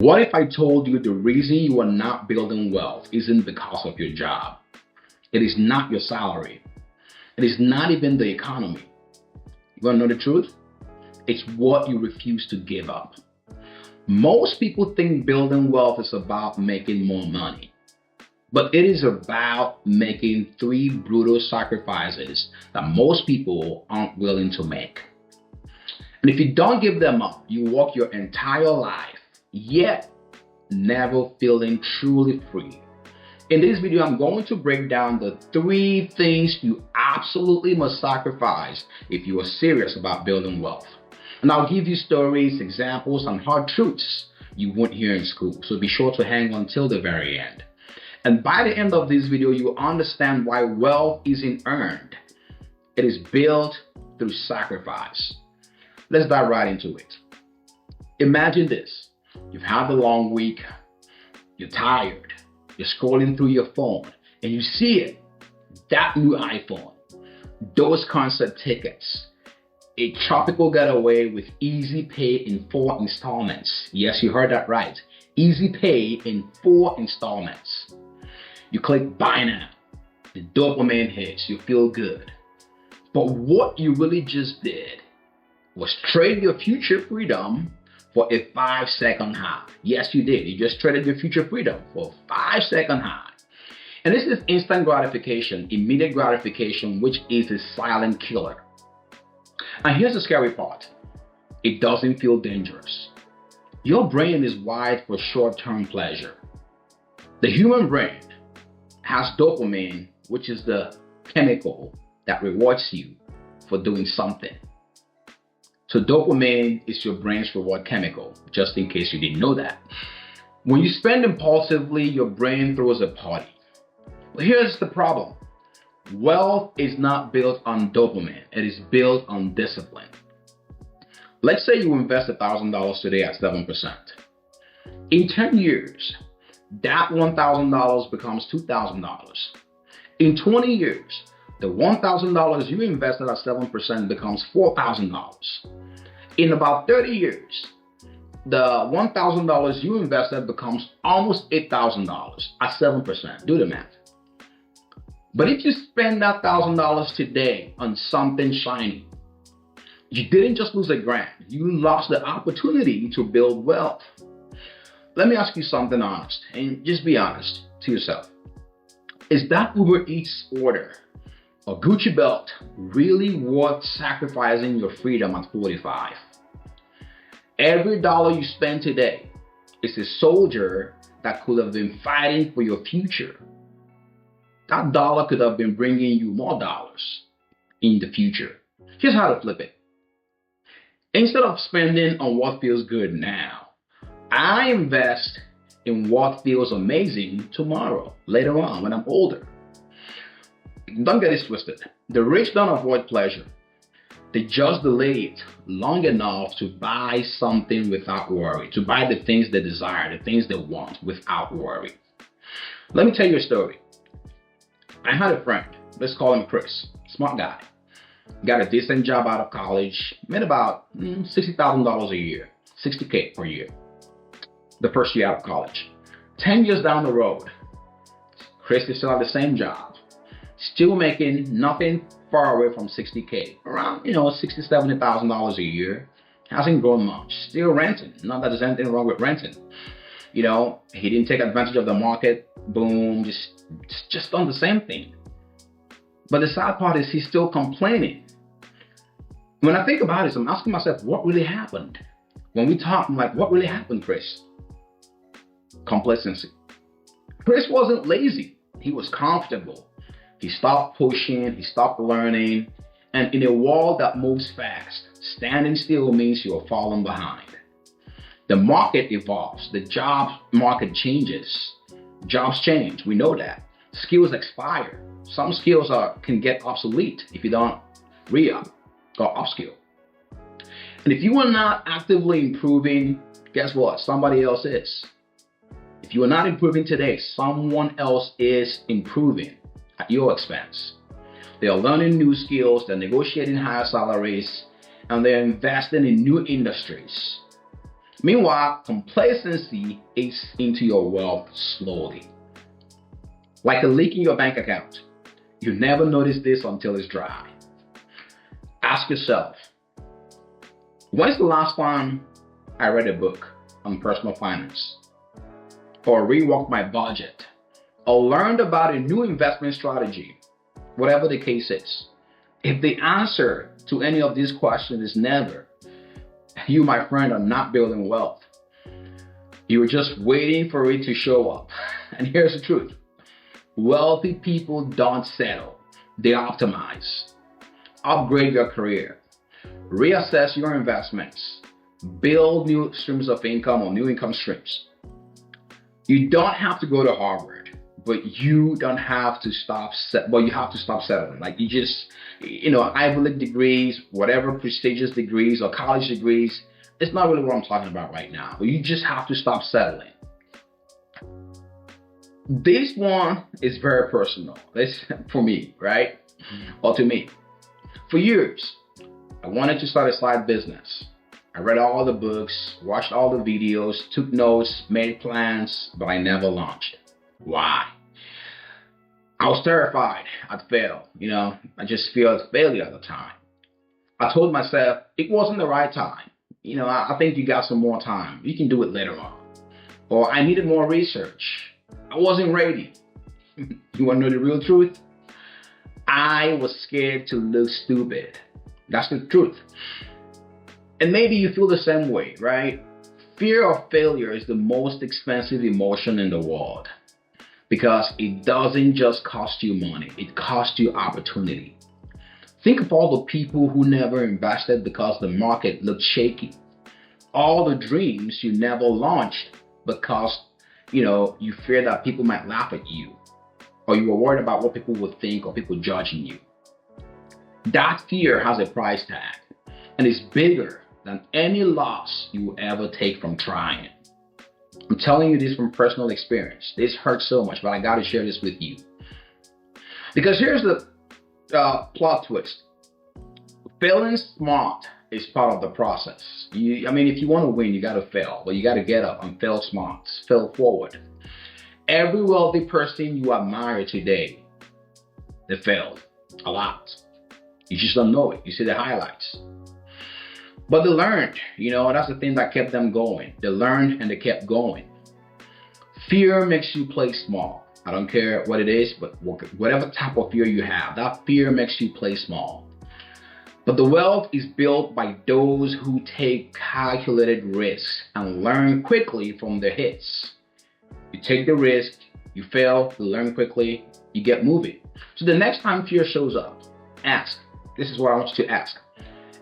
What if I told you the reason you are not building wealth isn't because of your job? It is not your salary. It is not even the economy. You want to know the truth? It's what you refuse to give up. Most people think building wealth is about making more money, but it is about making three brutal sacrifices that most people aren't willing to make. And if you don't give them up, you walk your entire life, yet never feeling truly free. In this video, I'm going to break down the three things you absolutely must sacrifice if you are serious about building wealth. And I'll give you stories, examples, and hard truths you won't hear in school. So be sure to hang on till the very end. And by the end of this video, you will understand why wealth isn't earned. It is built through sacrifice. Let's dive right into it. Imagine this. You've had a long week, you're tired, you're scrolling through your phone, and you see it, that new iPhone, those concert tickets, a tropical getaway with easy pay in 4 installments. Yes, you heard that right. Easy pay in 4 installments. You click buy now. The dopamine hits, you feel good. But what you really just did was trade your future freedom for a 5-second high. Yes, you did. You just traded your future freedom for a 5-second high. And this is instant gratification, immediate gratification, which is a silent killer. And here's the scary part. It doesn't feel dangerous. Your brain is wired for short-term pleasure. The human brain has dopamine, which is the chemical that rewards you for doing something. So dopamine is your brain's reward chemical, just in case you didn't know that. When you spend impulsively, your brain throws a party. But here's the problem. Wealth is not built on dopamine. It is built on discipline. Let's say you invest $1,000 today at 7%. In 10 years, that $1,000 becomes $2,000. In 20 years, the $1,000 you invested at 7% becomes $4,000. In about 30 years, the $1,000 you invested becomes almost $8,000 at 7%. Do the math. But if you spend that $1,000 today on something shiny, you didn't just lose $1,000, you lost the opportunity to build wealth. Let me ask you something honest, and just be honest to yourself. Is that Uber Eats order or Gucci belt really worth sacrificing your freedom at 45? Every dollar you spend today is a soldier that could have been fighting for your future. That dollar could have been bringing you more dollars in the future. Here's how to flip it. Instead of spending on what feels good now, I invest in what feels amazing tomorrow, later on when I'm older. Don't get it twisted. The rich don't avoid pleasure. They just delay it long enough to buy something without worry, to buy the things they desire, the things they want without worry. Let me tell you a story. I had a friend, let's call him Chris, smart guy. Got a decent job out of college, made about $60,000 a year, $60K per year, the first year out of college. 10 years down the road, Chris is still at the same job, still making nothing far away from $60K, around $60,000, $70,000 a year. Hasn't grown much, still renting. Not that there's anything wrong with renting. He didn't take advantage of the market. Boom, just done the same thing. But the sad part is he's still complaining. When I think about it, I'm asking myself, what really happened? When we talk, I'm like, what really happened, Chris? Complacency. Chris wasn't lazy. He was comfortable. He stopped pushing, he stopped learning. And in a world that moves fast, standing still means you're falling behind. The market evolves. The job market changes. Jobs change. We know that. Skills expire. Some skills can get obsolete if you don't re-up or upskill. And if you are not actively improving, guess what? Somebody else is. If you are not improving today, someone else is improving at your expense. They are learning new skills, they're negotiating higher salaries, and they're investing in new industries. Meanwhile, complacency eats into your wealth slowly, like a leak in your bank account. You never notice this until it's dry. Ask yourself, when's the last time I read a book on personal finance, or reworked my budget, or learned about a new investment strategy, whatever the case is? If the answer to any of these questions is never, you, my friend, are not building wealth. You're just waiting for it to show up. And here's the truth. Wealthy people don't settle. They optimize. Upgrade your career. Reassess your investments. Build new streams of income or new income streams. You don't have to go to Harvard, but you don't have to stop. You have to stop settling. Like, you just, Ivy League degrees, whatever prestigious degrees or college degrees. It's not really what I'm talking about right now. But you just have to stop settling. This one is very personal. This for me, right? Or to me. For years, I wanted to start a side business. I read all the books, watched all the videos, took notes, made plans, but I never launched. Why? I was terrified I'd fail. I just feared failure at the time. I told myself it wasn't the right time. I think you got some more time. You can do it later on. Or I needed more research. I wasn't ready. You want to know the real truth? I was scared to look stupid. That's the truth. And maybe you feel the same way, right? Fear of failure is the most expensive emotion in the world, because it doesn't just cost you money, it costs you opportunity. Think of all the people who never invested because the market looked shaky. All the dreams you never launched because, you fear that people might laugh at you, or you were worried about what people would think or people judging you. That fear has a price tag, and it's bigger than any loss you will ever take from trying. I'm telling you this from personal experience. This hurts so much, but I got to share this with you. Because here's the plot twist. Failing smart is part of the process. If you want to win, you got to fail, but you got to get up and fail smart, fail forward. Every wealthy person you admire today, they failed a lot. You just don't know it. You see the highlights. But they learned, that's the thing that kept them going. They learned and they kept going. Fear makes you play small. I don't care what it is, but whatever type of fear you have, that fear makes you play small. But the wealth is built by those who take calculated risks and learn quickly from their hits. You take the risk, you fail, you learn quickly, you get moving. So the next time fear shows up, ask. This is what I want you to ask.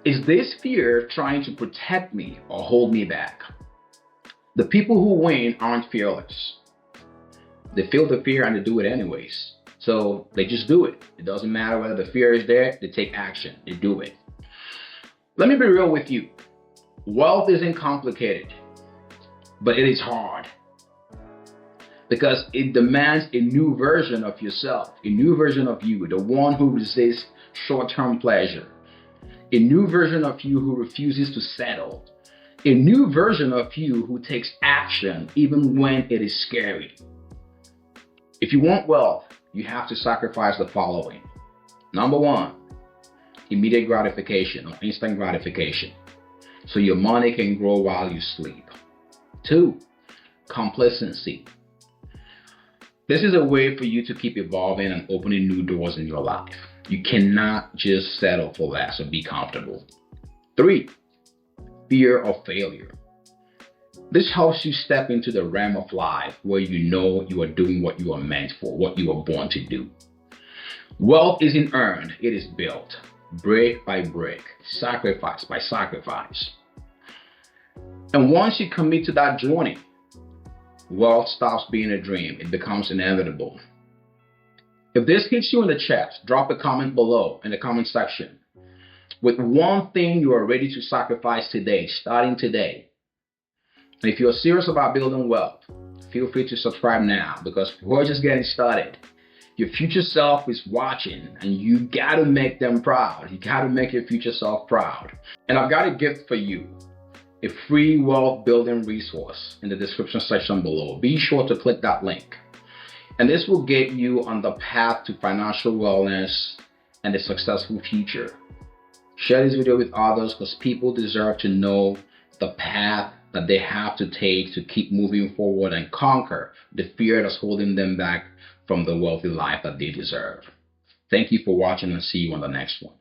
Is this fear trying to protect me or hold me back? The people who win aren't fearless. They feel the fear and they do it anyways. So they just do it. It doesn't matter whether the fear is there, they take action, they do it. Let me be real with you. Wealth isn't complicated, but it is hard. Because it demands a new version of yourself, a new version of you, the one who resists short-term pleasure, a new version of you who refuses to settle, a new version of you who takes action even when it is scary. If you want wealth, you have to sacrifice the following. Number one, immediate gratification or instant gratification, so your money can grow while you sleep. Two, complacency. This is a way for you to keep evolving and opening new doors in your life. You cannot just settle for less or be comfortable. Three, fear of failure. This helps you step into the realm of life where you know you are doing what you are meant for, what you are born to do. Wealth isn't earned, it is built, brick by brick, sacrifice by sacrifice. And once you commit to that journey, wealth stops being a dream, it becomes inevitable. If this hits you in the chest, drop a comment below in the comment section with one thing you are ready to sacrifice today, starting today. And if you're serious about building wealth, feel free to subscribe now, because we're just getting started. Your future self is watching and you gotta make them proud. You gotta make your future self proud. And I've got a gift for you. a free wealth building resource in the description section below. Be sure to click that link. And this will get you on the path to financial wellness and a successful future. Share this video with others because people deserve to know the path that they have to take to keep moving forward and conquer the fear that's holding them back from the wealthy life that they deserve. Thank you for watching and see you on the next one.